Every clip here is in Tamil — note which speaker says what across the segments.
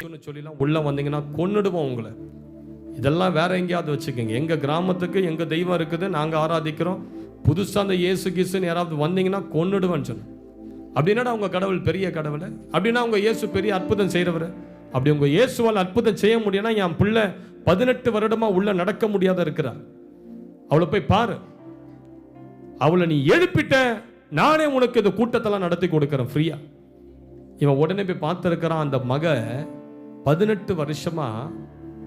Speaker 1: சொல்லிலாம் உள்ள வந்தீங்கன்னா கொன்னுடுவோம் உங்களை. இதெல்லாம் வேற எங்கேயாவது வச்சுக்கோங்க. எங்க கிராமத்துக்கு எங்க தெய்வம் இருக்குது, நாங்க ஆராதிக்கிறோம். புதுசா அந்த இயேசு கிறிஸ்துன்னு யாராவது வந்தீங்கன்னா கொன்னுடுவேன்னு சொன்னேன். அப்படின்னா உங்க கடவுள் பெரிய கடவுள், அப்படின்னா உங்க இயேசு பெரிய அற்புதம் செய்யறவர். அப்படி உங்க இயேசுவால் அற்புதம் செய்ய முடியும்னா என் பிள்ளை 18 வருடமா உள்ள நடக்க முடியாத இருக்கிறார். அவளை போய் பாரு. அவளை நீ எழுப்பிட்ட, நானே உனக்கு இந்த கூட்டத்தெல்லாம் நடத்தி கொடுக்கிறேன் ஃப்ரீயா. இவன் உடனே போய் பார்த்திருக்கிறான். அந்த மக 18 வருஷமா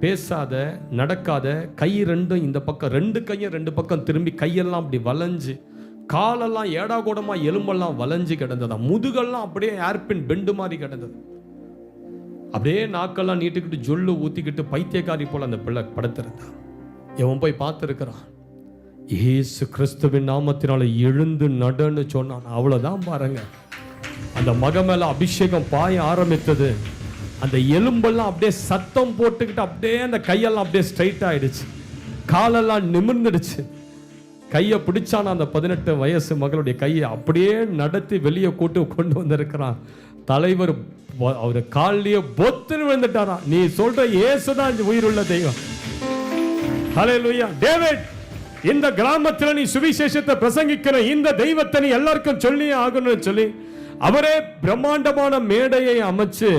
Speaker 1: பேசாத, நடக்காத, கை ரெண்டும் இந்த பக்கம், 2 கையும் 2 பக்கம் திரும்பி, கையெல்லாம் அப்படி வளைஞ்சு, காலெல்லாம் ஏடாகூடமா எலும்பெல்லாம் வளைஞ்சு கிடந்ததா, முதுகெல்லாம் அப்படியே ஏர்பின் பெண்டு மாதிரி கிடந்தது. அப்படியே நாக்கெல்லாம் நீட்டிக்கிட்டு ஜொல்லு ஊத்திக்கிட்டு பைத்தியக்காரி போல அந்த பிள்ளை படுத்திருந்தான். இவன் போய் பார்த்திருக்கிறான். இயேசு கிறிஸ்துவின் நாமத்தினால எழுந்து நடன்னு சொன்னான். அவ்வளவுதான் பாருங்க, அந்த மக மேல அபிஷேகம் பாய ஆரம்பித்தது. அந்த எலும்பெல்லாம் அப்படியே சத்தம் போட்டுக்கிட்டு அப்படியே அந்த கையெல்லாம் அப்படியே ஸ்ட்ரைட் ஆயிடுச்சு, காலெல்லாம் நிமிர்ந்துடுச்சு. கையை பிடிச்சான அந்த 18 வயசு மகளுடைய கையை அப்படியே நடத்தி வெளியே கூட்டு கொண்டு வந்திருக்கிறான். தலைவர் அவரு காலிலேயே பொத்துன்னு விழுந்துட்டாராம். நீ சொல்ற இயேசுதான் உயிருள்ள தெய்வம். ஹல்லேலூயா. டேவிட், இந்த கிராமத்தில் நீ சுவிசேஷத்தை பிரசங்கிக்கிற இந்த தெய்வத்தை நீ எல்லாருக்கும் சொல்லி ஆகணும்னு சொல்லி அவரே பிரம்மாண்டமான மேடையை அமைச்சு